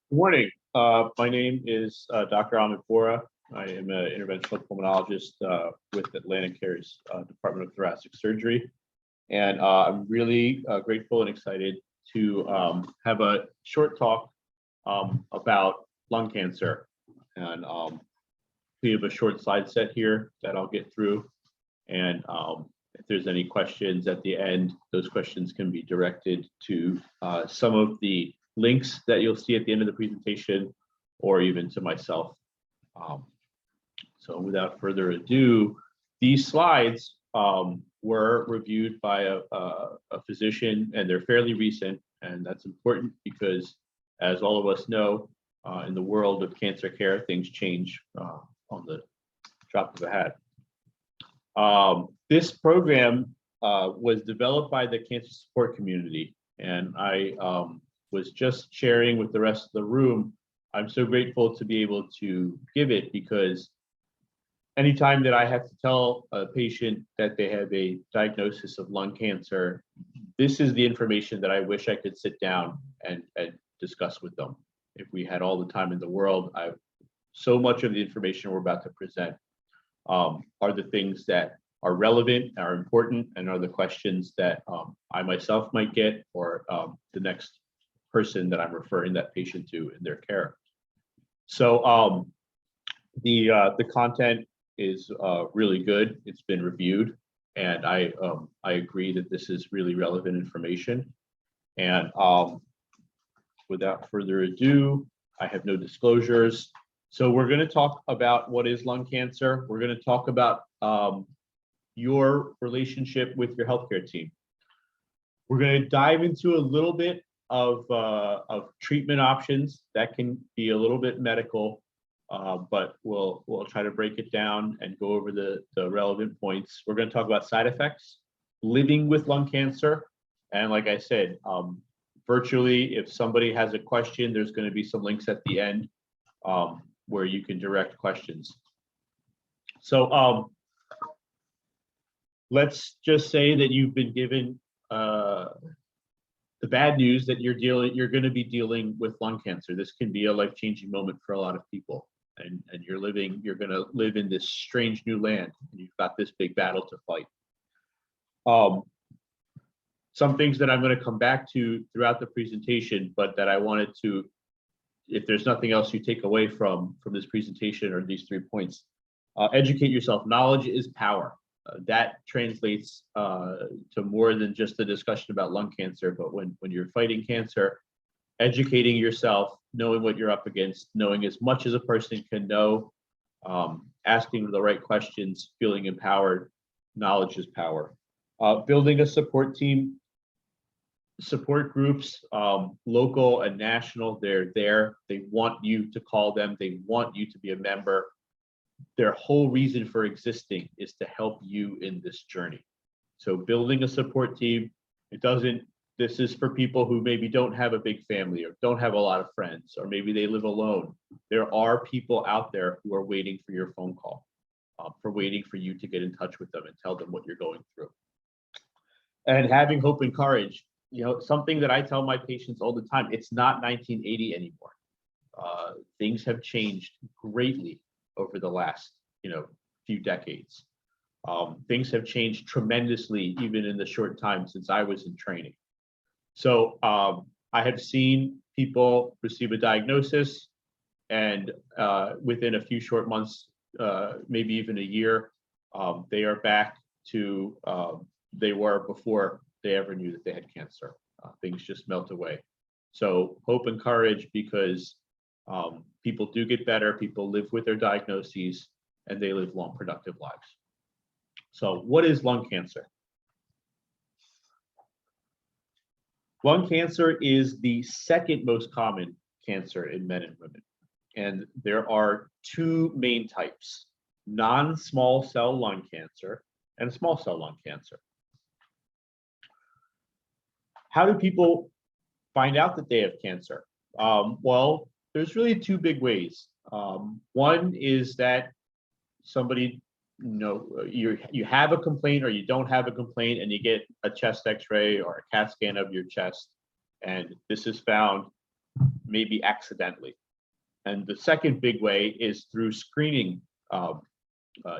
Good morning. My name is Dr. Amit Borah. I am an interventional pulmonologist with AtlantiCare's Department of Thoracic Surgery. And I'm really grateful and excited to have a short talk about lung cancer. And we have a short slide set here that I'll get through. And if there's any questions at the end, those questions can be directed to some of the links that you'll see at the end of the presentation, or even to myself. So without further ado, these slides were reviewed by a physician, and they're fairly recent, and that's important because, as all of us know, in the world of cancer care, things change on the drop of a hat. This program was developed by the cancer support community, and I was just sharing with the rest of the room. I'm so grateful to be able to give it, because anytime that I have to tell a patient that they have a diagnosis of lung cancer, this is the information that I wish I could sit down and discuss with them. If we had all the time in the world, so much of the information we're about to present are the things that are relevant, are important, and are the questions that I myself might get, or the next person that I'm referring that patient to in their care. So the content is really good. It's been reviewed, and I agree that this is really relevant information. And without further ado, I have no disclosures. So we're going to talk about what is lung cancer. We're going to talk about your relationship with your healthcare team. We're going to dive into a little bit of treatment options that can be a little bit medical, but we'll try to break it down and go over the relevant points. We're going to talk about side effects, living with lung cancer, and like I said, virtually, if somebody has a question, there's going to be some links at the end where you can direct questions. So let's just say that you've been given the bad news that you're going to be dealing with lung cancer. This can be a life-changing moment for a lot of people, and you're going to live in this strange new land, and you've got this big battle to fight. Some things that I'm going to come back to throughout the presentation, but that I wanted to, if there's nothing else you take away from this presentation or these 3 points, educate yourself. Knowledge is power. That translates to more than just a discussion about lung cancer, but when you're fighting cancer, educating yourself, knowing what you're up against, knowing as much as a person can know, asking the right questions, feeling empowered. Knowledge is power. Building a support team, support groups, local and national, they're there. They want you to call them. They want you to be a member. Their whole reason for existing is to help you in this journey. So building a support team, this is for people who maybe don't have a big family or don't have a lot of friends, or maybe they live alone. There are people out there who are waiting for your phone call, for waiting for you to get in touch with them and tell them what you're going through. And having hope and courage, something that I tell my patients all the time, it's not 1980 anymore. Things have changed greatly over the last few decades. Things have changed tremendously, even in the short time since I was in training. So I have seen people receive a diagnosis, and within a few short months, maybe even a year, they are back to they were before they ever knew that they had cancer. Things just melt away. So hope and courage, because people do get better, people live with their diagnoses, and they live long, productive lives. So what is lung cancer? Lung cancer is the second most common cancer in men and women. And there are two main types: non-small cell lung cancer and small cell lung cancer. How do people find out that they have cancer? Well, there's really two big ways. One is that somebody, you have a complaint or you don't have a complaint, and you get a chest X-ray or a CAT scan of your chest, and this is found maybe accidentally. And the second big way is through screening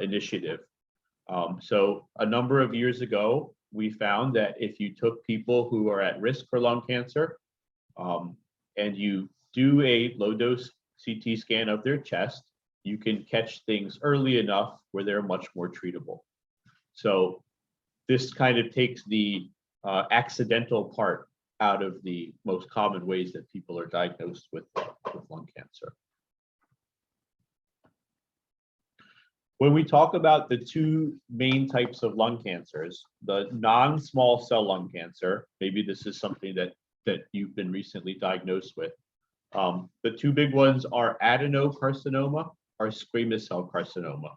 initiative. So a number of years ago, we found that if you took people who are at risk for lung cancer and you do a low dose CT scan of their chest, you can catch things early enough where they're much more treatable. So this kind of takes the accidental part out of the most common ways that people are diagnosed with lung cancer. When we talk about the two main types of lung cancers, the non-small cell lung cancer, maybe this is something that you've been recently diagnosed with. The two big ones are adenocarcinoma or squamous cell carcinoma.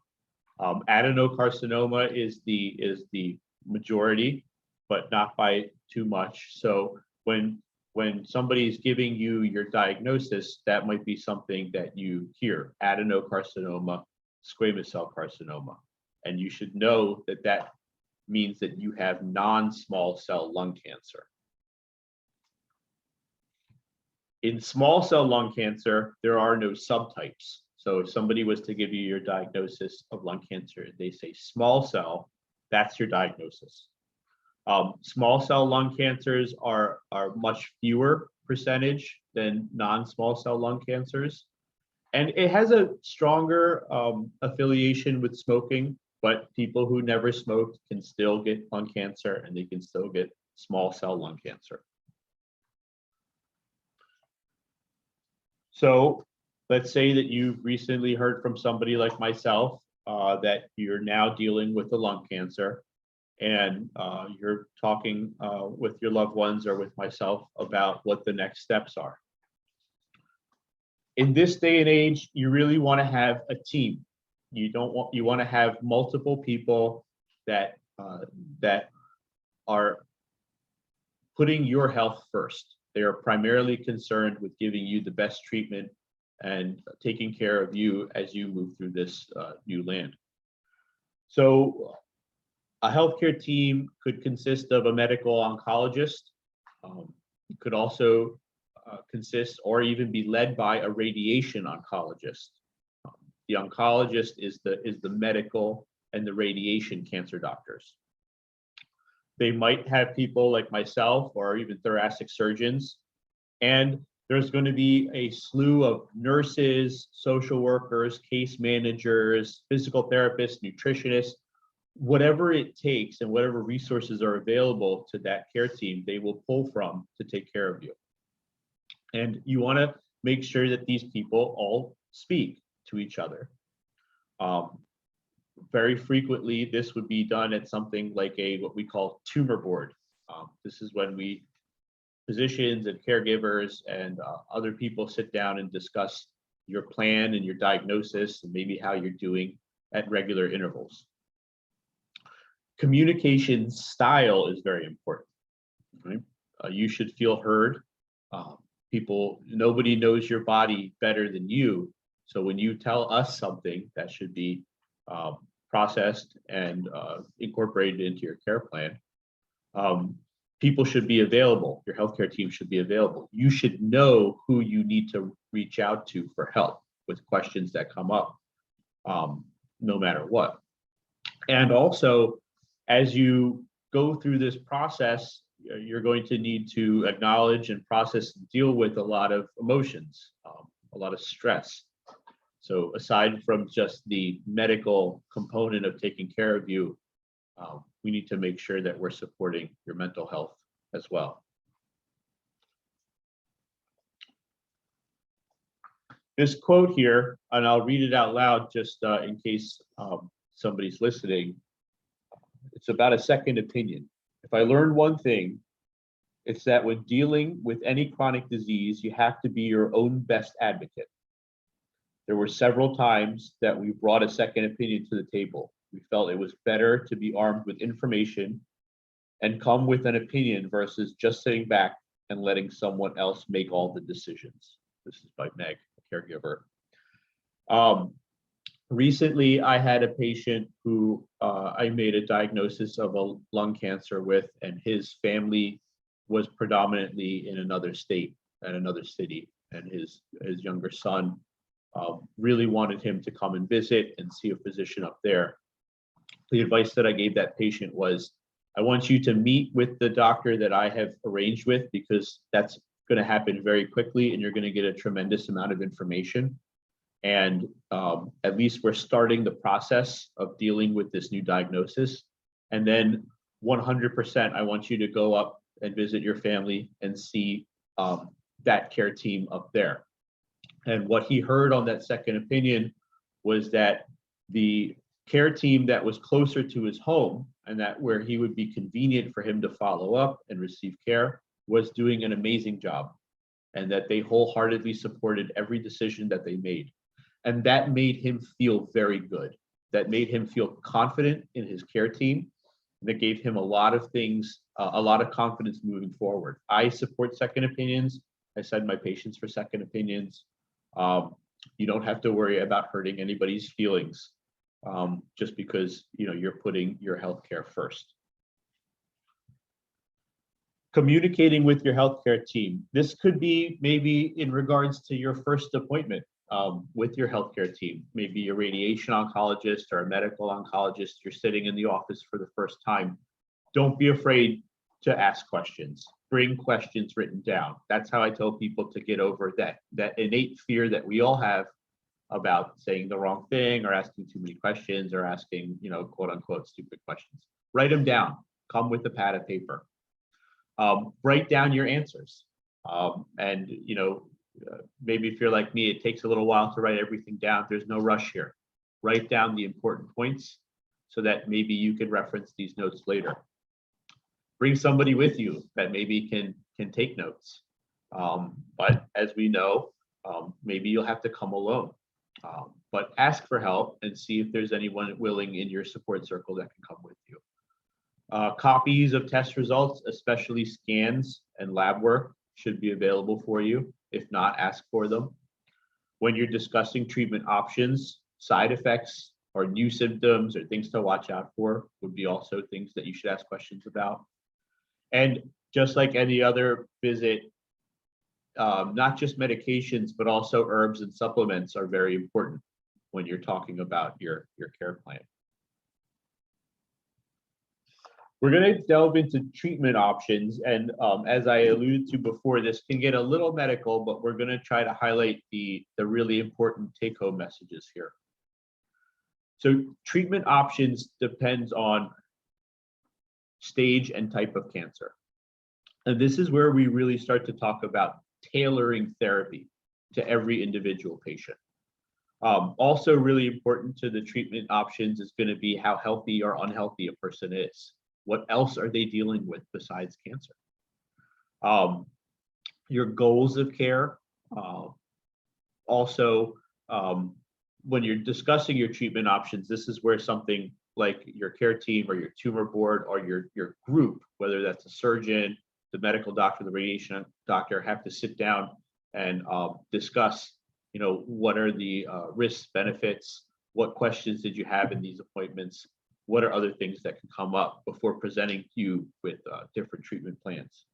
Adenocarcinoma is the majority, but not by too much. So when somebody is giving you your diagnosis, that might be something that you hear: adenocarcinoma, squamous cell carcinoma, and you should know that that means that you have non-small cell lung cancer. In small cell lung cancer, there are no subtypes. So if somebody was to give you your diagnosis of lung cancer, they say small cell, that's your diagnosis. Small cell lung cancers are much fewer percentage than non-small cell lung cancers. And it has a stronger affiliation with smoking, but people who never smoked can still get lung cancer, and they can still get small cell lung cancer. So let's say that you've recently heard from somebody like myself that you're now dealing with a lung cancer, and you're talking with your loved ones or with myself about what the next steps are. In this day and age, you really want to have a team. You want to have multiple people that are putting your health first. They are primarily concerned with giving you the best treatment and taking care of you as you move through this new land. So a healthcare team could consist of a medical oncologist. It could also consist or even be led by a radiation oncologist. The oncologist is the medical and the radiation cancer doctors. They might have people like myself or even thoracic surgeons, and there's going to be a slew of nurses, social workers, case managers, physical therapists, nutritionists, whatever it takes and whatever resources are available to that care team, they will pull from to take care of you. And you want to make sure that these people all speak to each other. Very frequently, this would be done at something like what we call tumor board. This is when physicians and caregivers and other people sit down and discuss your plan and your diagnosis and maybe how you're doing at regular intervals. Communication style is very important. Right? You should feel heard. Nobody knows your body better than you. So when you tell us something, that should be processed and incorporated into your care plan. People should be available. Your healthcare team should be available. You should know who you need to reach out to for help with questions that come up, no matter what. And also, as you go through this process, you're going to need to acknowledge and process and deal with a lot of emotions, a lot of stress. So aside from just the medical component of taking care of you, we need to make sure that we're supporting your mental health as well. This quote here, and I'll read it out loud just in case somebody's listening. It's about a second opinion. If I learned one thing, it's that when dealing with any chronic disease, you have to be your own best advocate. There were several times that we brought a second opinion to the table. We felt it was better to be armed with information and come with an opinion versus just sitting back and letting someone else make all the decisions. This is by Meg, a caregiver. Recently, I had a patient who I made a diagnosis of a lung cancer with, and his family was predominantly in another state and another city. and his younger son really wanted him to come and visit and see a physician up there. The advice that I gave that patient was, I want you to meet with the doctor that I have arranged with, because that's going to happen very quickly and you're going to get a tremendous amount of information. And at least we're starting the process of dealing with this new diagnosis. And then 100%, I want you to go up and visit your family and see that care team up there. And what he heard on that second opinion was that the care team that was closer to his home, and that where he would be convenient for him to follow up and receive care, was doing an amazing job, and that they wholeheartedly supported every decision that they made. And that made him feel very good. That made him feel confident in his care team. That gave him a lot of things, a lot of confidence moving forward. I support second opinions. I send my patients for second opinions. You don't have to worry about hurting anybody's feelings just because you're putting your healthcare first. Communicating with your healthcare team. This could be maybe in regards to your first appointment with your healthcare team. Maybe a radiation oncologist or a medical oncologist. You're sitting in the office for the first time. Don't be afraid to ask questions. Bring questions written down. That's how I tell people to get over that innate fear that we all have about saying the wrong thing or asking too many questions or asking, quote unquote, stupid questions. Write them down. Come with a pad of paper. Write down your answers. And maybe if you're like me, it takes a little while to write everything down. There's no rush here. Write down the important points so that maybe you can reference these notes later. Bring somebody with you that maybe can take notes. But as we know, maybe you'll have to come alone. But ask for help and see if there's anyone willing in your support circle that can come with you. Copies of test results, especially scans and lab work, should be available for you. If not, ask for them. When you're discussing treatment options, side effects or new symptoms or things to watch out for would be also things that you should ask questions about. And just like any other visit, not just medications, but also herbs and supplements are very important when you're talking about your care plan. We're going to delve into treatment options. And as I alluded to before, this can get a little medical, but we're going to try to highlight the really important take-home messages here. So treatment options depends on stage and type of cancer. And this is where we really start to talk about tailoring therapy to every individual patient. Also really important to the treatment options is going to be how healthy or unhealthy a person is. What else are they dealing with besides cancer? Your goals of care. Also, when you're discussing your treatment options, this is where something like your care team or your tumor board or your group, whether that's a surgeon, the medical doctor, the radiation doctor, have to sit down and discuss, what are the risks, benefits, what questions did you have in these appointments, what are other things that can come up before presenting you with different treatment plans.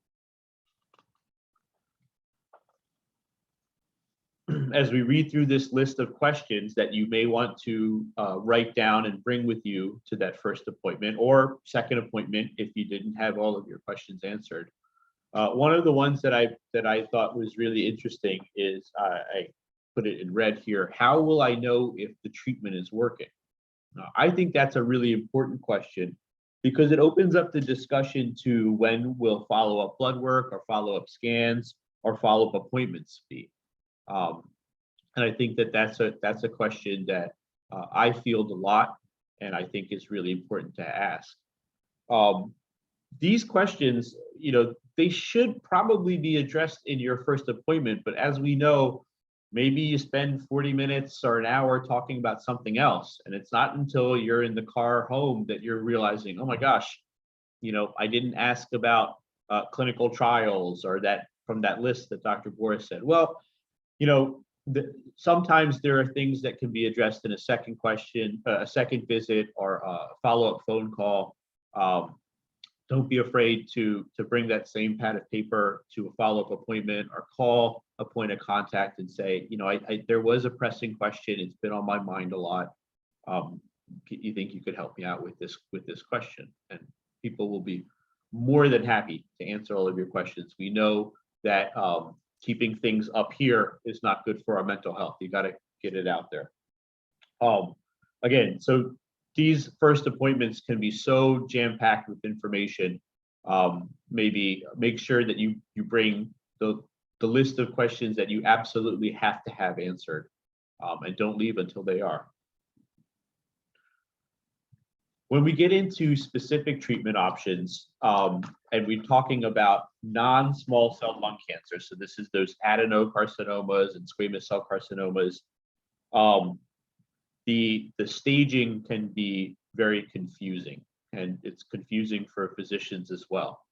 As we read through this list of questions that you may want to write down and bring with you to that first appointment or second appointment if you didn't have all of your questions answered. One of the ones that I thought was really interesting is, I put it in red here, how will I know if the treatment is working? I think that's a really important question because it opens up the discussion to when will follow-up blood work or follow-up scans or follow-up appointments be. And I think that that's a question that I field a lot and I think is really important to ask. These questions, they should probably be addressed in your first appointment, but as we know, maybe you spend 40 minutes or an hour talking about something else. And it's not until you're in the car home that you're realizing, oh my gosh, I didn't ask about clinical trials or that from that list that Dr. Borah said. Well, sometimes there are things that can be addressed in a second question, a second visit or a follow-up phone call. don't be afraid to bring that same pad of paper to a follow-up appointment, or call a point of contact and say, there was a pressing question. It's been on my mind a lot. You think you could help me out with this question? And people will be more than happy to answer all of your questions. We know that keeping things up here is not good for our mental health. You got to get it out there. Again, so these first appointments can be so jam-packed with information. Maybe make sure that you bring the list of questions that you absolutely have to have answered, and don't leave until they are. When we get into specific treatment options, and we're talking about non-small cell lung cancer, so this is those adenocarcinomas and squamous cell carcinomas, the staging can be very confusing, and it's confusing for physicians as well.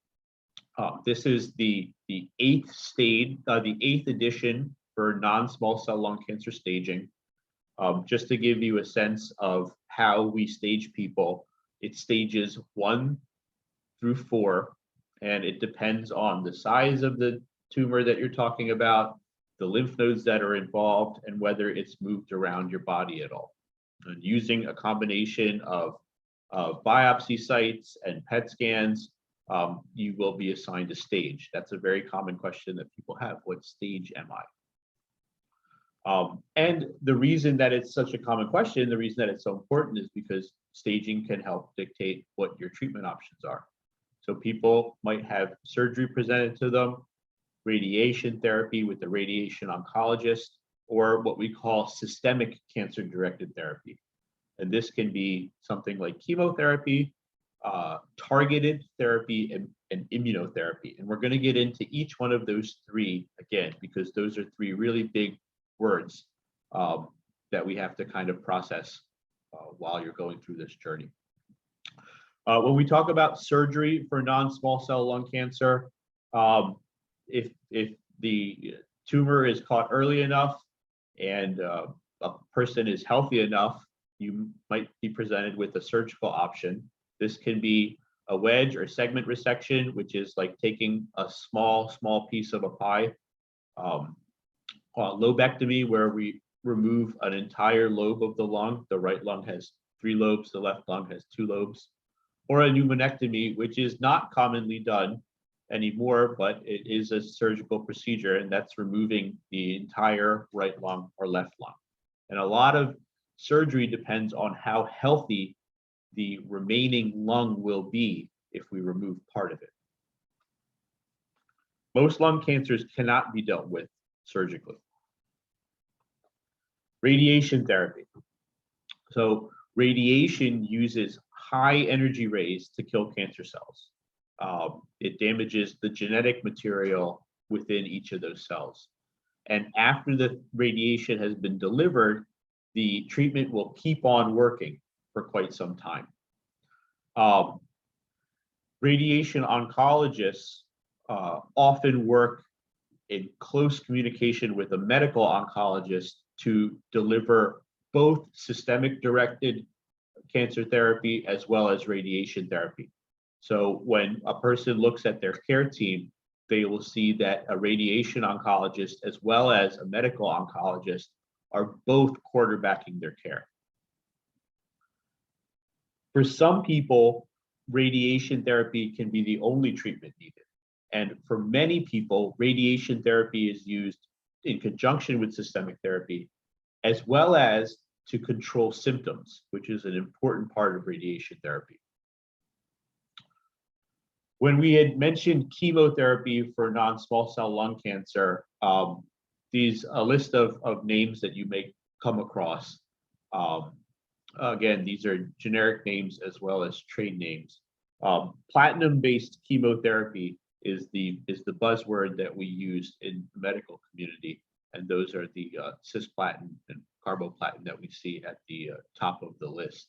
This is the eighth edition for non-small cell lung cancer staging. Just to give you a sense of how we stage people, it's stages 1 through 4, and it depends on the size of the tumor that you're talking about, the lymph nodes that are involved, and whether it's moved around your body at all. And using a combination of biopsy sites and PET scans, you will be assigned a stage. That's a very common question that people have. What stage am I? And the reason that it's such a common question, the reason that it's so important, is because staging can help dictate what your treatment options are. So people might have surgery presented to them, radiation therapy with the radiation oncologist, or what we call systemic cancer-directed therapy. And this can be something like chemotherapy, targeted therapy, and immunotherapy. And we're going to get into each one of those three again, because those are three really big words that we have to kind of process while you're going through this journey. When we talk about surgery for non-small cell lung cancer, if the tumor is caught early enough and a person is healthy enough, you might be presented with a surgical option. This can be a wedge or segment resection, which is like taking a small piece of a pie. Lobectomy, where we remove an entire lobe of the lung. The right lung has 3 lobes, the left lung has 2 lobes. Or a pneumonectomy, which is not commonly done anymore, but it is a surgical procedure, and that's removing the entire right lung or left lung. And a lot of surgery depends on how healthy the remaining lung will be if we remove part of it. Most lung cancers cannot be dealt with surgically. Radiation therapy. So radiation uses high energy rays to kill cancer cells. It damages the genetic material within each of those cells. And after the radiation has been delivered, the treatment will keep on working for quite some time. Radiation oncologists often work in close communication with a medical oncologist to deliver both systemic directed cancer therapy as well as radiation therapy. So when a person looks at their care team, they will see that a radiation oncologist as well as a medical oncologist are both quarterbacking their care. For some people, radiation therapy can be the only treatment needed. And for many people, radiation therapy is used in conjunction with systemic therapy, as well as to control symptoms, which is an important part of radiation therapy. When we had mentioned chemotherapy for non-small cell lung cancer, these a list of names that you may come across. Again, these are generic names as well as trade names. Platinum-based chemotherapy is the buzzword that we use in the medical community, and those are the cisplatin and carboplatin that we see at the top of the list.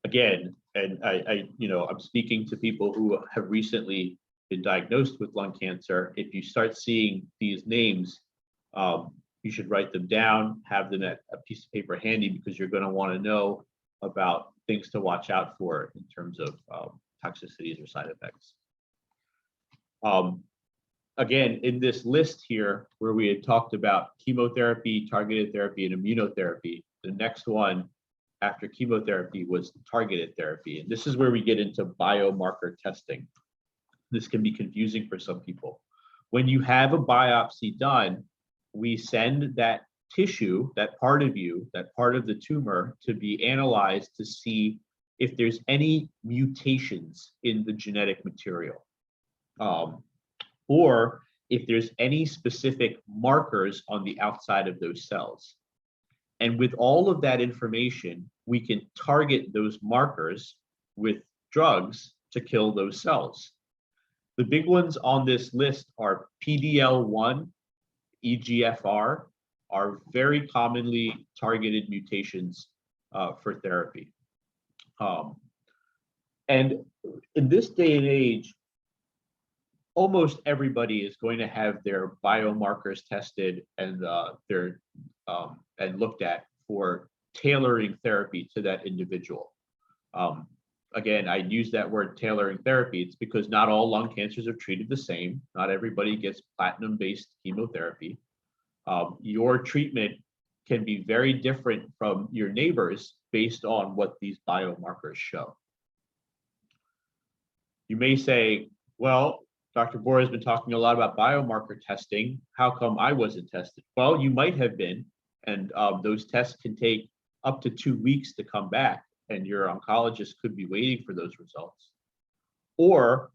Again, and I'm speaking to people who have recently been diagnosed with lung cancer. If you start seeing these names, you should write them down, have them at a piece of paper handy, because you're going to want to know about things to watch out for in terms of toxicities or side effects. Again, in this list here, where we had talked about chemotherapy, targeted therapy, and immunotherapy, the next one after chemotherapy was targeted therapy. And this is where we get into biomarker testing. This can be confusing for some people. When you have a biopsy done, we send that tissue, that part of you, that part of the tumor, to be analyzed to see if there's any mutations in the genetic material. Or if there's any specific markers on the outside of those cells. And with all of that information, we can target those markers with drugs to kill those cells. The big ones on this list are PD-L1, EGFR, are very commonly targeted mutations for therapy. And in this day and age, almost everybody is going to have their biomarkers tested and and looked at for tailoring therapy to that individual. Again, I use that word tailoring therapy. It's because not all lung cancers are treated the same. Not everybody gets platinum-based chemotherapy. Your treatment can be very different from your neighbors based on what these biomarkers show. You may say, well, Dr. Borah has been talking a lot about biomarker testing. How come I wasn't tested? Well, you might have been, and those tests can take up to 2 weeks to come back, and your oncologist could be waiting for those results. Or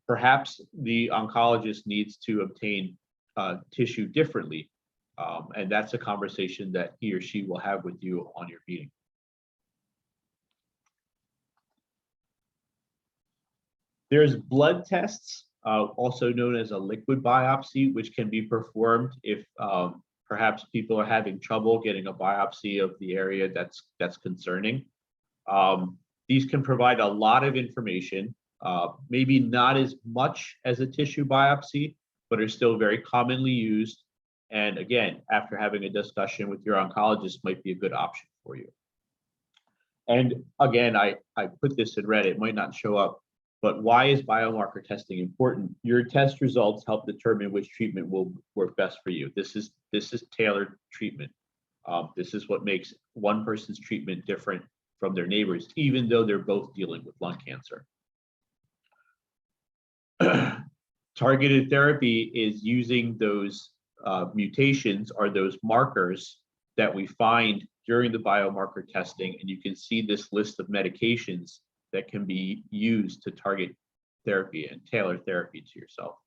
perhaps the oncologist needs to obtain tissue differently, and that's a conversation that he or she will have with you on your meeting. There's blood tests, also known as a liquid biopsy, which can be performed if perhaps people are having trouble getting a biopsy of the area that's concerning. These can provide a lot of information, maybe not as much as a tissue biopsy, but are still very commonly used. And again, after having a discussion with your oncologist, might be a good option for you. And again, I put this in red, it might not show up, but why is biomarker testing important? Your test results help determine which treatment will work best for you. This is tailored treatment. This is what makes one person's treatment different from their neighbors, even though they're both dealing with lung cancer. Targeted therapy is using those mutations or those markers that we find during the biomarker testing, and you can see this list of medications that can be used to target therapy and tailor therapy to yourself.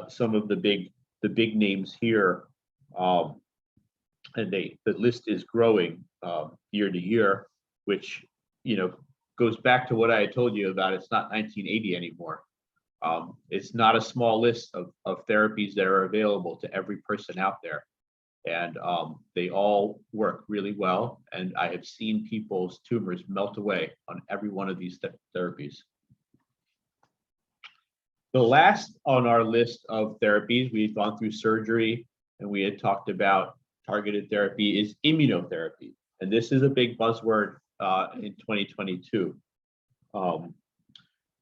Some of the big names here, and the list is growing year to year, which goes back to what I had told you about. It's not 1980 anymore. It's not a small list of therapies that are available to every person out there. And they all work really well. And I have seen people's tumors melt away on every one of these therapies. The last on our list of therapies, we've gone through surgery and we had talked about targeted therapy, is immunotherapy. And this is a big buzzword in 2022.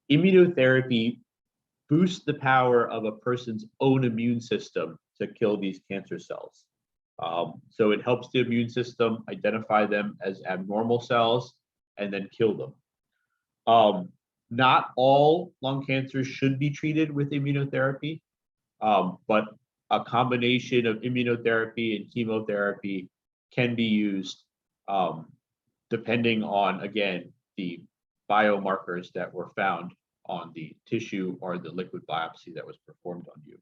Immunotherapy boosts the power of a person's own immune system to kill these cancer cells. So it helps the immune system identify them as abnormal cells and then kill them. Not all lung cancers should be treated with immunotherapy, but a combination of immunotherapy and chemotherapy can be used depending on, again, the biomarkers that were found on the tissue or the liquid biopsy that was performed on you.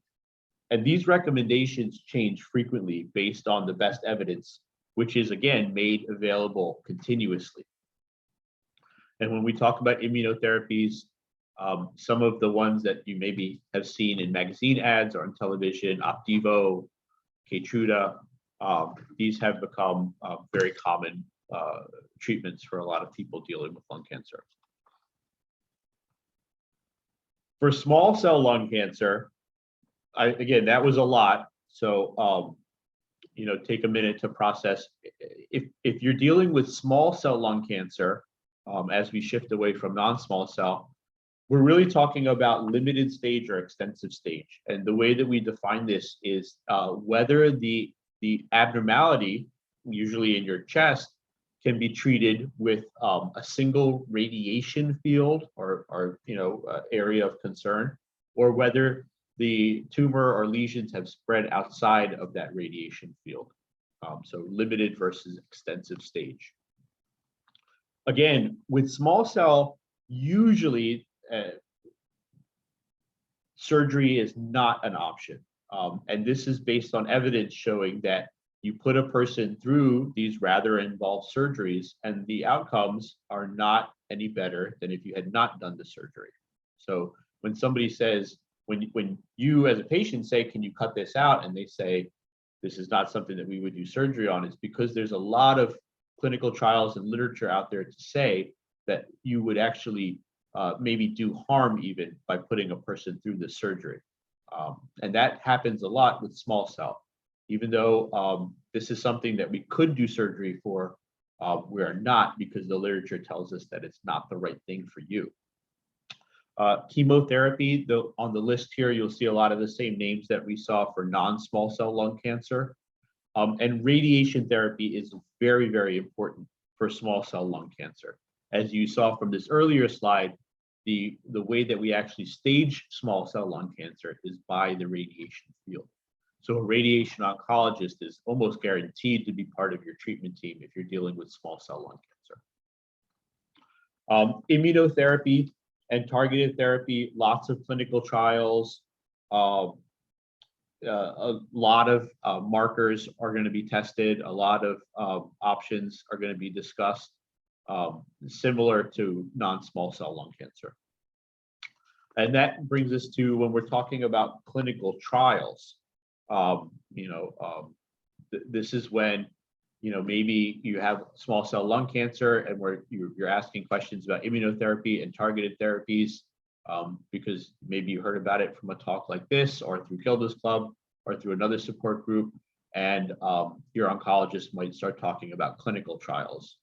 And these recommendations change frequently based on the best evidence, which is, again, made available continuously. And when we talk about immunotherapies, some of the ones that you maybe have seen in magazine ads or on television, Opdivo, Keytruda, these have become very common treatments for a lot of people dealing with lung cancer. For small cell lung cancer, again, that was a lot. So take a minute to process. If you're dealing with small cell lung cancer, as we shift away from non-small cell, we're really talking about limited stage or extensive stage. And the way that we define this is whether the abnormality, usually in your chest, can be treated with a single radiation field or area of concern, or whether the tumor or lesions have spread outside of that radiation field. So limited versus extensive stage. Again, with small cell, usually surgery is not an option. And this is based on evidence showing that you put a person through these rather involved surgeries and the outcomes are not any better than if you had not done the surgery. So when somebody says, when you as a patient say, can you cut this out? And they say, this is not something that we would do surgery on, it's because there's a lot of clinical trials and literature out there to say that you would actually maybe do harm even by putting a person through the surgery. And that happens a lot with small cell. Even though this is something that we could do surgery for, we are not, because the literature tells us that it's not the right thing for you. Chemotherapy, on the list here, you'll see a lot of the same names that we saw for non-small cell lung cancer. And radiation therapy is very, very important for small cell lung cancer. As you saw from this earlier slide, the way that we actually stage small cell lung cancer is by the radiation field. So a radiation oncologist is almost guaranteed to be part of your treatment team if you're dealing with small cell lung cancer. Immunotherapy and targeted therapy, lots of clinical trials. A lot of markers are going to be tested. A lot of options are going to be discussed, similar to non-small cell lung cancer. And that brings us to when we're talking about clinical trials. This is when, maybe you have small cell lung cancer and where you're asking questions about immunotherapy and targeted therapies, because maybe you heard about it from a talk like this or through Gilda's Club or through another support group, and your oncologist might start talking about clinical trials.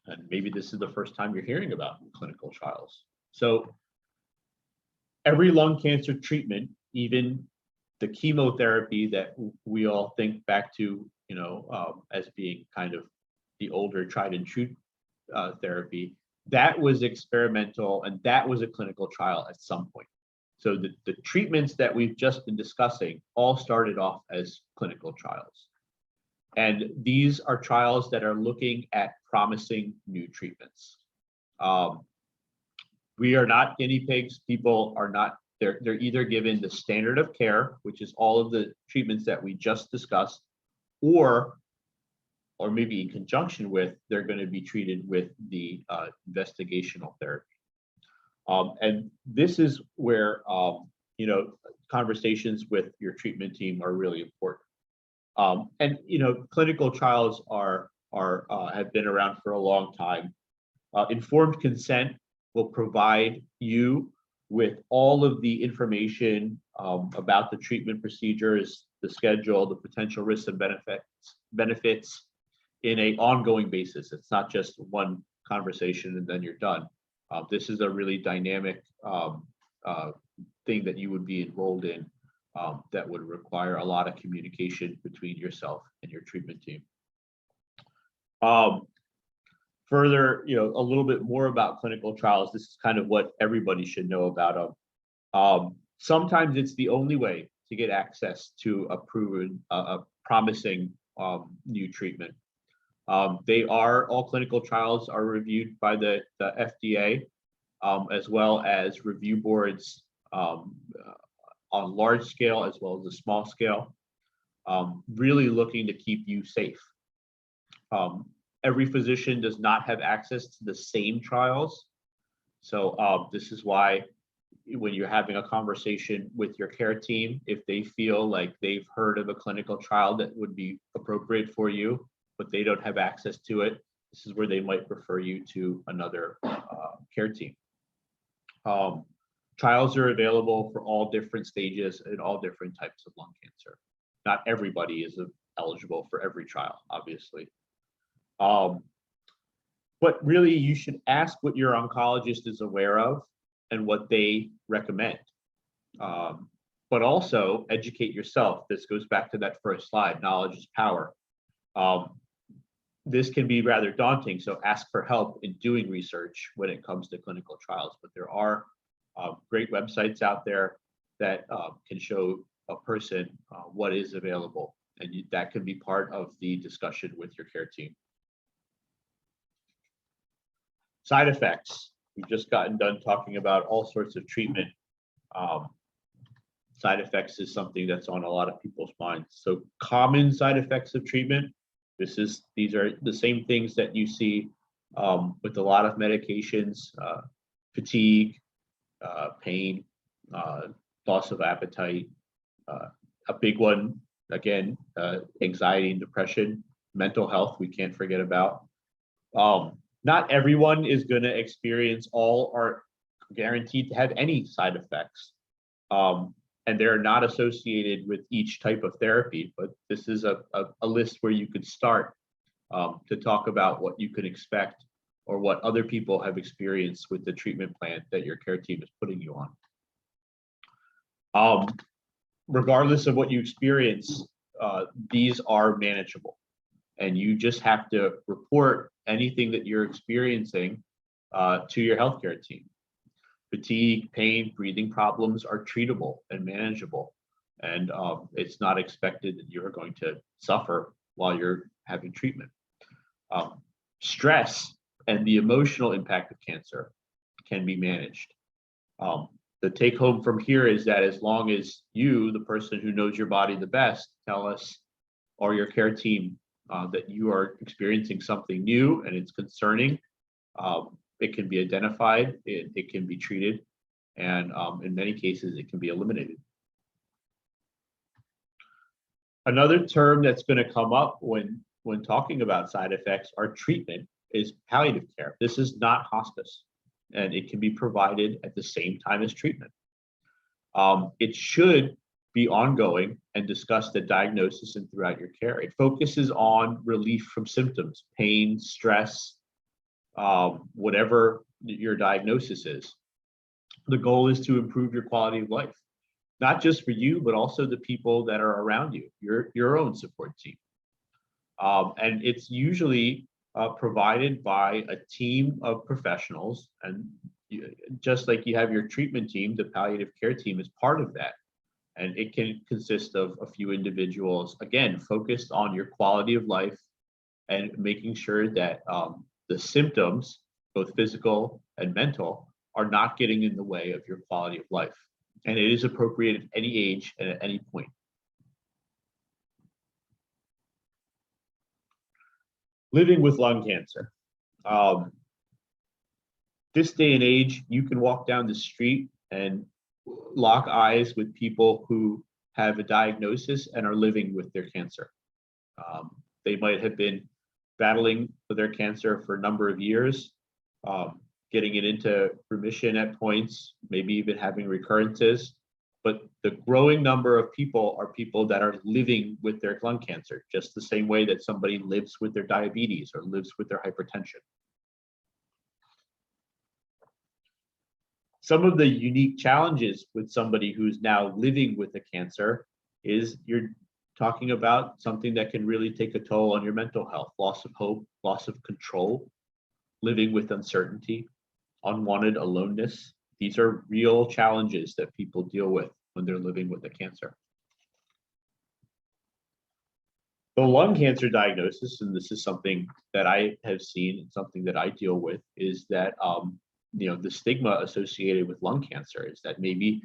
And maybe this is the first time you're hearing about clinical trials. So every lung cancer treatment, even the chemotherapy that we all think back to, as being kind of the older tried and true therapy, that was experimental and that was a clinical trial at some point. So the treatments that we've just been discussing all started off as clinical trials. And these are trials that are looking at promising new treatments. We are not guinea pigs. People are not, they're either given the standard of care, which is all of the treatments that we just discussed, or maybe in conjunction with, they're going to be treated with the investigational therapy. And this is where, conversations with your treatment team are really important. And clinical trials have been around for a long time. Informed consent will provide you with all of the information about the treatment procedures, the schedule, the potential risks and benefits in an ongoing basis. It's not just one conversation and then you're done. This is a really dynamic thing that you would be enrolled in that would require a lot of communication between yourself and your treatment team. Further, a little bit more about clinical trials. This is kind of what everybody should know about them. Sometimes it's the only way to get access to a proven, promising new treatment. All clinical trials are reviewed by the FDA, as well as review boards on large scale as well as a small scale, really looking to keep you safe. Every physician does not have access to the same trials. So this is why when you're having a conversation with your care team, if they feel like they've heard of a clinical trial that would be appropriate for you, but they don't have access to it, this is where they might refer you to another care team. Trials are available for all different stages and all different types of lung cancer. Not everybody is eligible for every trial, obviously. But really, you should ask what your oncologist is aware of and what they recommend. But also educate yourself. This goes back to that first slide, knowledge is power. This can be rather daunting, so ask for help in doing research when it comes to clinical trials. But there are great websites out there that can show a person what is available, and that can be part of the discussion with your care team. Side effects. We've just gotten done talking about all sorts of treatment. Side effects is something that's on a lot of people's minds. So common side effects of treatment. These are the same things that you see with a lot of medications: fatigue, pain, loss of appetite. A big one, again, anxiety and depression, mental health, we can't forget about. Not everyone is going to experience all or guaranteed to have any side effects. And they're not associated with each type of therapy, but this is a list where you could start to talk about what you could expect or what other people have experienced with the treatment plan that your care team is putting you on. Regardless of what you experience, these are manageable, and you just have to report anything that you're experiencing to your healthcare team. Fatigue, pain, breathing problems are treatable and manageable, and it's not expected that you're going to suffer while you're having treatment. Stress and the emotional impact of cancer can be managed. The take home from here is that as long as you, the person who knows your body the best, tell us or your care team that you are experiencing something new and it's concerning, it can be identified, it can be treated, and in many cases, it can be eliminated. Another term that's going to come up when talking about side effects or treatment is palliative care. This is not hospice, and it can be provided at the same time as treatment. It should be ongoing and discussed at diagnosis and throughout your care. It focuses on relief from symptoms, pain, stress, whatever your diagnosis is. The goal is to improve your quality of life, not just for you, but also the people that are around you, your own support team. And it's usually provided by a team of professionals, and just like you have your treatment team, the palliative care team is part of that. And it can consist of a few individuals, again, focused on your quality of life and making sure that the symptoms, both physical and mental, are not getting in the way of your quality of life. And it is appropriate at any age and at any point. Living with lung cancer. This day and age, you can walk down the street and lock eyes with people who have a diagnosis and are living with their cancer. They might have been battling with their cancer for a number of years, getting it into remission at points, maybe even having recurrences. But the growing number of people are people that are living with their lung cancer, just the same way that somebody lives with their diabetes or lives with their hypertension. Some of the unique challenges with somebody who's now living with the cancer is you're talking about something that can really take a toll on your mental health: loss of hope, loss of control, living with uncertainty, unwanted aloneness. These are real challenges that people deal with when they're living with a cancer. The lung cancer diagnosis, and this is something that I have seen and something that I deal with, is that the stigma associated with lung cancer is that maybe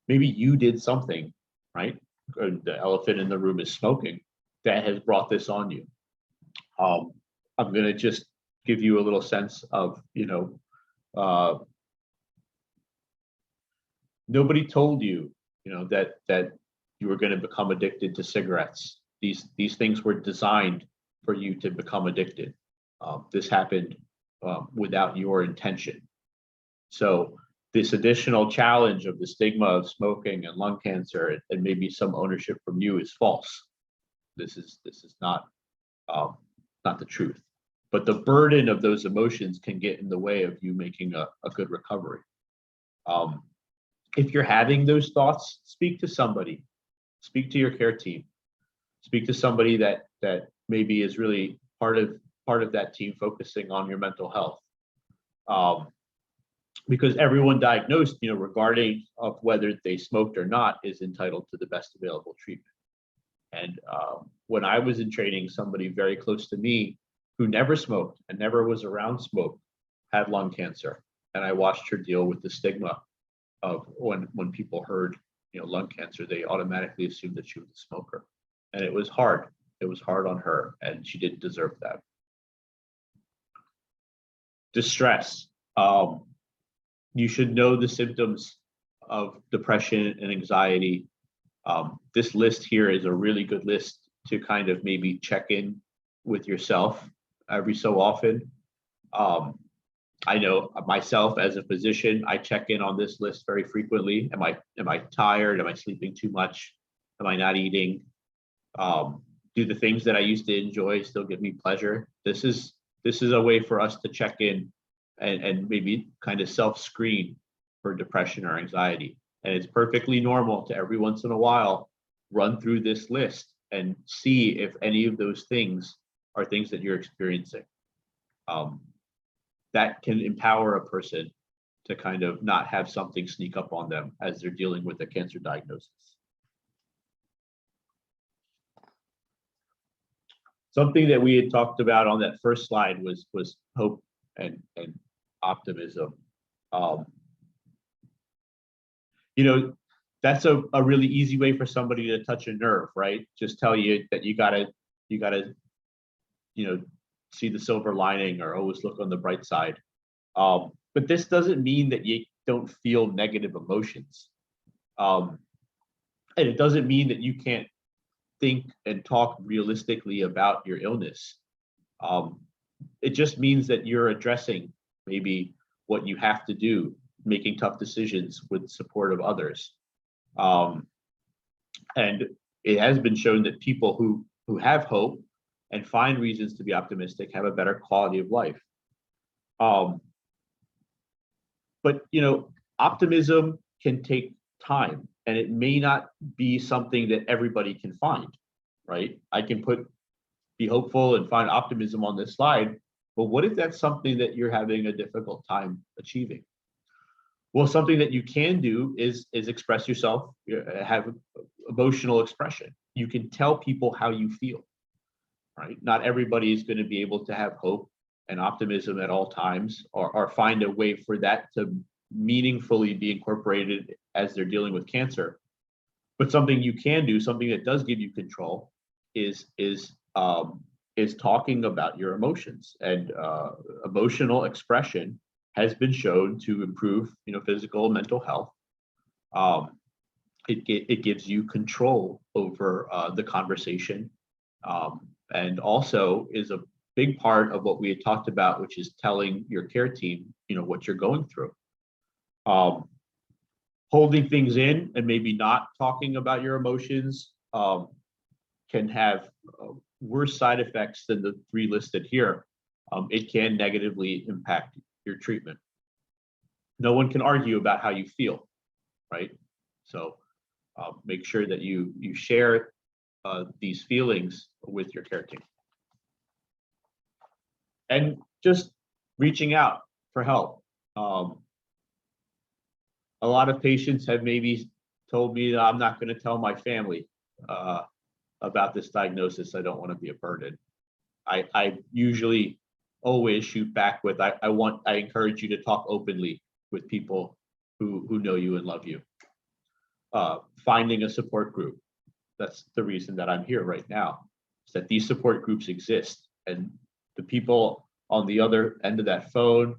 you did something, right? The elephant in the room is smoking, that has brought this on you. I'm going to just give you a little sense of, nobody told you, that you were going to become addicted to cigarettes. These things were designed for you to become addicted. This happened without your intention. So this additional challenge of the stigma of smoking and lung cancer and maybe some ownership from you is false. This is not the truth. But the burden of those emotions can get in the way of you making a good recovery. If you're having those thoughts, speak to somebody, speak to your care team, speak to somebody that maybe is really part of that team focusing on your mental health. Because everyone diagnosed, regarding of whether they smoked or not, is entitled to the best available treatment. And when I was in training, somebody very close to me who never smoked and never was around smoke had lung cancer. And I watched her deal with the stigma of when people heard, lung cancer, they automatically assumed that she was a smoker. And it was hard. It was hard on her, and she didn't deserve that. Distress. You should know the symptoms of depression and anxiety. This list here is a really good list to kind of maybe check in with yourself every so often. I know myself as a physician, I check in on this list very frequently. Am I tired? Am I sleeping too much? Am I not eating? Do the things that I used to enjoy still give me pleasure? This is a way for us to check in and maybe kind of self-screen for depression or anxiety. And it's perfectly normal to every once in a while run through this list and see if any of those things are things that you're experiencing. That can empower a person to kind of not have something sneak up on them as they're dealing with a cancer diagnosis. Something that we had talked about on that first slide was hope and optimism. That's a really easy way for somebody to touch a nerve, right? Just tell you that you gotta see the silver lining or always look on the bright side. But this doesn't mean that you don't feel negative emotions. And it doesn't mean that you can't think and talk realistically about your illness. It just means that you're addressing maybe what you have to do, making tough decisions with support of others. And it has been shown that people who have hope and find reasons to be optimistic have a better quality of life. But optimism can take time, and it may not be something that everybody can find, right? I can be hopeful and find optimism on this slide, but what if that's something that you're having a difficult time achieving? Well, something that you can do is express yourself, have emotional expression. You can tell people how you feel, right? Not everybody is going to be able to have hope and optimism at all times, or find a way for that to meaningfully be incorporated as they're dealing with cancer. But something you can do, something that does give you control, is talking about your emotions. And emotional expression has been shown to improve, physical and mental health. It gives you control over the conversation, and also is a big part of what we had talked about, which is telling your care team, what you're going through. Holding things in and maybe not talking about your emotions can have worse side effects than the 3 listed here. It can negatively impact your treatment. No one can argue about how you feel, right? So make sure that you share these feelings with your care team. And just reaching out for help. A lot of patients have maybe told me that I'm not going to tell my family about this diagnosis. I don't want to be a burden. I usually always shoot back with, I encourage you to talk openly with people who know you and love you. Finding a support group. That's the reason that I'm here right now, is that these support groups exist, and the people on the other end of that phone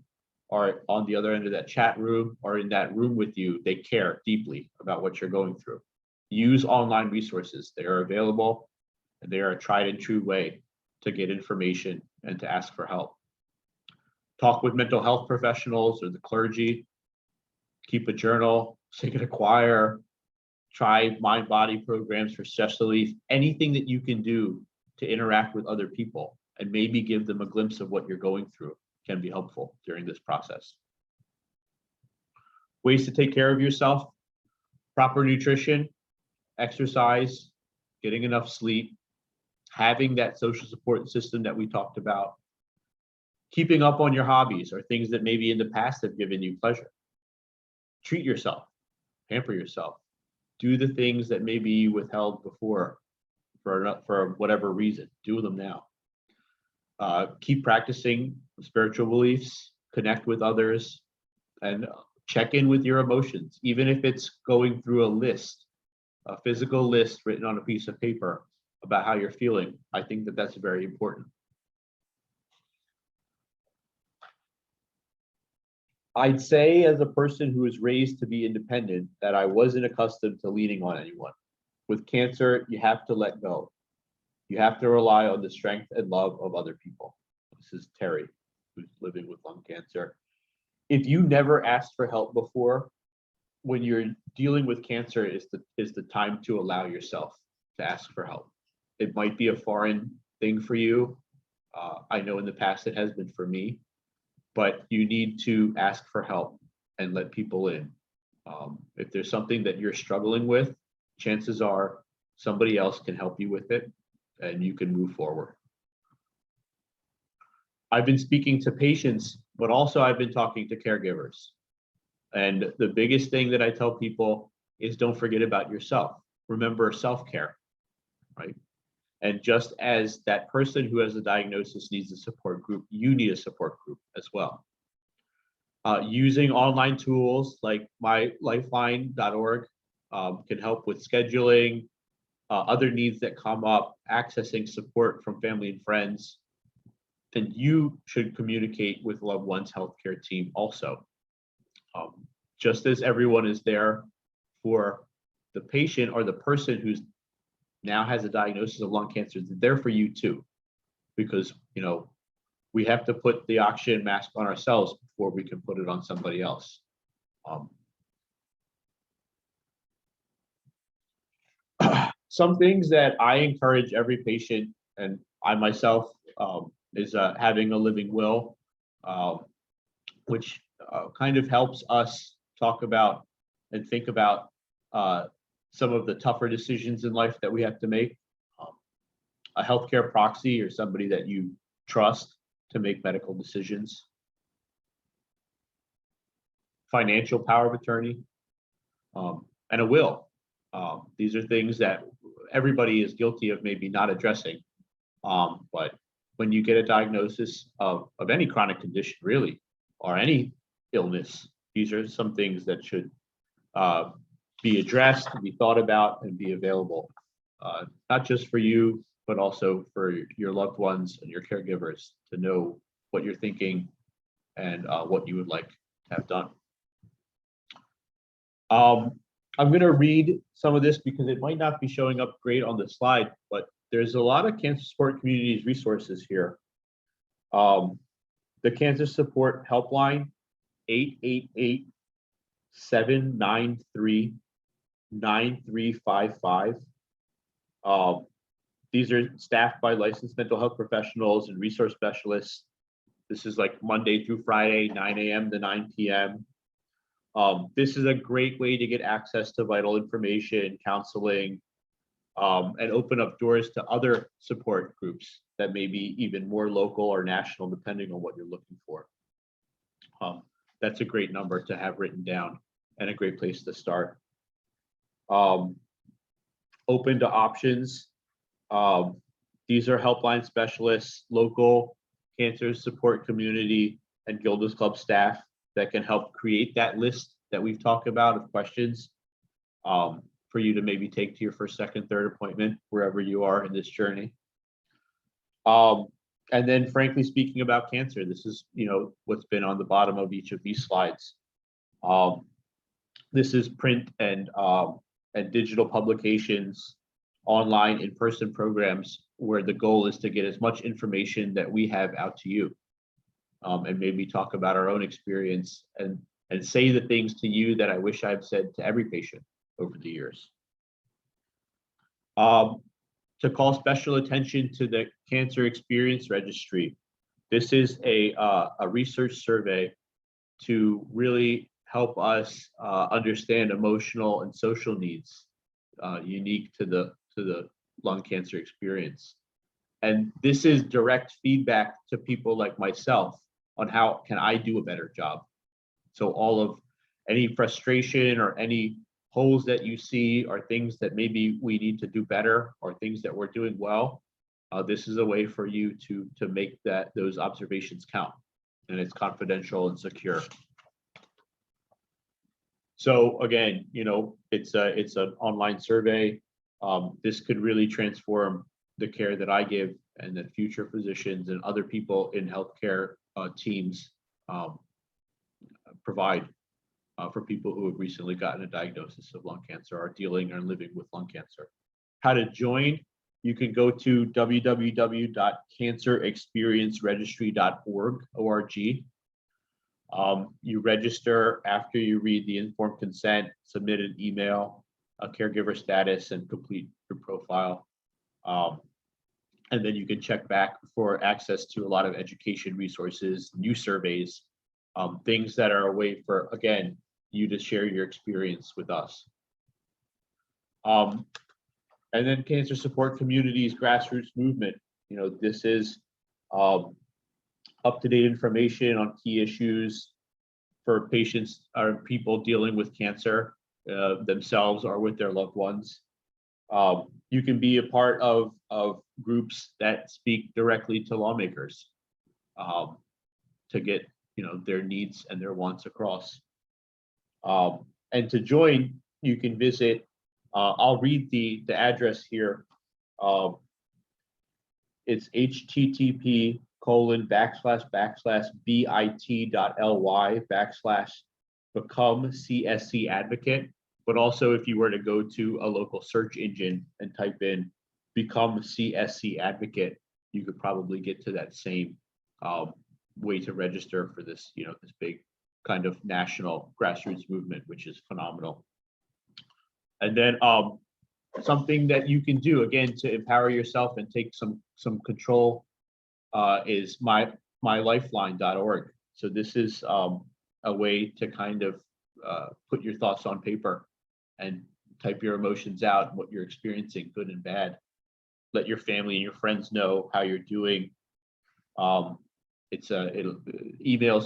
or on the other end of that chat room or in that room with you, they care deeply about what you're going through. Use online resources. They are available, and they are a tried and true way to get information and to ask for help. Talk with mental health professionals or the clergy. Keep a journal, sing in a choir, Try mind-body programs for stress relief, anything that you can do to interact with other people and maybe give them a glimpse of what you're going through can be helpful during this process. Ways to take care of yourself: proper nutrition, exercise, getting enough sleep, having that social support system that we talked about, keeping up on your hobbies or things that maybe in the past have given you pleasure. Treat yourself, pamper yourself, do the things that maybe you withheld before for whatever reason, do them now. Keep practicing spiritual beliefs, connect with others, and check in with your emotions, even if it's going through a list, a physical list written on a piece of paper about how you're feeling. I think that that's very important. I'd say, as a person who was raised to be independent, that I wasn't accustomed to leaning on anyone. With cancer, you have to let go. You have to rely on the strength and love of other people. This is Terry, who's living with lung cancer. If you never asked for help before, when you're dealing with cancer is the time to allow yourself to ask for help. It might be a foreign thing for you. I know in the past it has been for me, but you need to ask for help and let people in. If there's something that you're struggling with, chances are somebody else can help you with it and you can move forward. I've been speaking to patients, but also I've been talking to caregivers. And the biggest thing that I tell people is don't forget about yourself. Remember self-care, right? And just as that person who has a diagnosis needs a support group, you need a support group as well. Using online tools like mylifeline.org can help with scheduling, other needs that come up, accessing support from family and friends. And you should communicate with loved one's healthcare team also. Just as everyone is there for the patient or the person who's now has a diagnosis of lung cancer, they're there for you too, because we have to put the oxygen mask on ourselves before we can put it on somebody else. Some things that I encourage every patient, and I myself, is having a living will, which kind of helps us talk about and think about some of the tougher decisions in life that we have to make. A healthcare proxy or somebody that you trust to make medical decisions. Financial power of attorney, and a will. These are things that everybody is guilty of maybe not addressing. But when you get a diagnosis of any chronic condition, really, or any illness, these are some things that should be addressed, be thought about, and be available, not just for you, but also for your loved ones and your caregivers to know what you're thinking and what you would like to have done. I'm going to read some of this because it might not be showing up great on the slide, but there's a lot of cancer support communities resources here. The Cancer Support Helpline, 888-793-9355. These are staffed by licensed mental health professionals and resource specialists. This is like Monday through Friday, 9 a.m. to 9 p.m. This is a great way to get access to vital information, counseling, and open up doors to other support groups that may be even more local or national, depending on what you're looking for. That's a great number to have written down and a great place to start. Open to options. These are helpline specialists, local cancer support community, and Gilda's Club staff that can help create that list that we've talked about of questions for you to maybe take to your first, second, third appointment, wherever you are in this journey. And then frankly speaking about cancer, this is what's been on the bottom of each of these slides. This is print and digital publications, online in-person programs, where the goal is to get as much information that we have out to you, and maybe talk about our own experience and say the things to you that I wish I've said to every patient over the years. To call special attention to the Cancer Experience Registry. This is a research survey to really help us understand emotional and social needs unique to the lung cancer experience. And this is direct feedback to people like myself on how can I do a better job. So all of any frustration or any holes that you see are things that maybe we need to do better or things that we're doing well. This is a way for you to make those observations count, and it's confidential and secure. So again, it's an online survey. This could really transform the care that I give and that future physicians and other people in healthcare teams provide for people who have recently gotten a diagnosis of lung cancer or dealing or living with lung cancer. How to join? You can go to www.cancerexperienceregistry.org. You register after you read the informed consent, submit an email, a caregiver status, and complete your profile. And then you can check back for access to a lot of education resources, new surveys, things that are a way for, again, you to share your experience with us. And then Cancer Support Communities Grassroots Movement. This is up-to-date information on key issues for patients or people dealing with cancer themselves or with their loved ones. You can be a part of groups that speak directly to lawmakers to get their needs and their wants across. And to join, you can visit. I'll read the address here. It's http://bit.ly/become CSC advocate. But also, if you were to go to a local search engine and type in become CSC advocate, you could probably get to that same way to register for this, this big kind of national grassroots movement, which is phenomenal. And then something that you can do, again, to empower yourself and take some control is mylifeline.org. So this is a way to kind of put your thoughts on paper and type your emotions out, what you're experiencing, good and bad. Let your family and your friends know how you're doing. Emails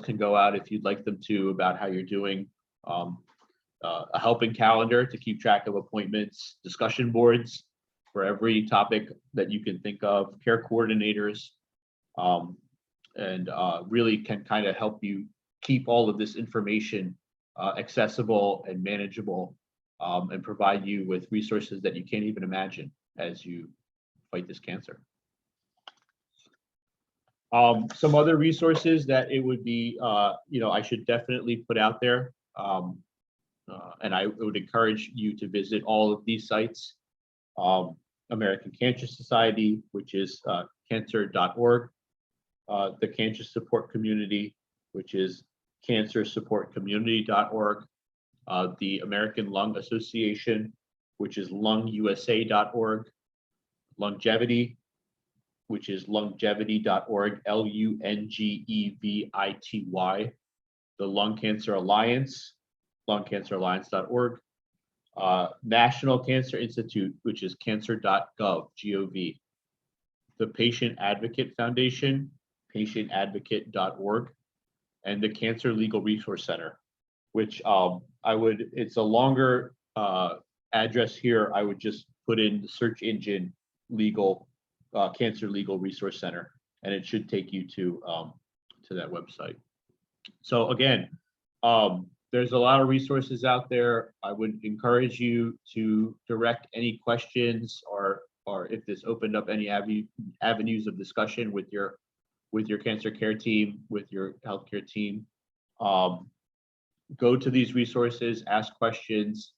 can go out if you'd like them to about how you're doing. A helping calendar to keep track of appointments, discussion boards for every topic that you can think of, care coordinators, and really can kind of help you keep all of this information accessible and manageable, and provide you with resources that you can't even imagine as you fight this cancer. Some other resources that it would be, I should definitely put out there, and I would encourage you to visit all of these sites. American Cancer Society, which is cancer.org, the Cancer Support Community, which is cancersupportcommunity.org, the American Lung Association, which is lungusa.org, Longevity, which is longevity.org, LUNGEVITY, the Lung Cancer Alliance, lungcanceralliance.org, National Cancer Institute, which is cancer.gov, G-O-V, the Patient Advocate Foundation, patientadvocate.org, and the Cancer Legal Resource Center, which it's a longer address here. I would just put in the search engine Cancer Legal Resource Center, and it should take you to that website. So again, there's a lot of resources out there. I would encourage you to direct any questions or if this opened up any avenues of discussion with your cancer care team, with your healthcare team. Go to these resources, ask questions,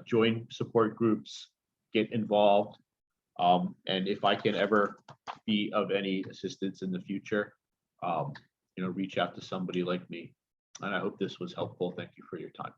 join support groups, get involved. And if I can ever be of any assistance in the future, reach out to somebody like me. And I hope this was helpful. Thank you for your time.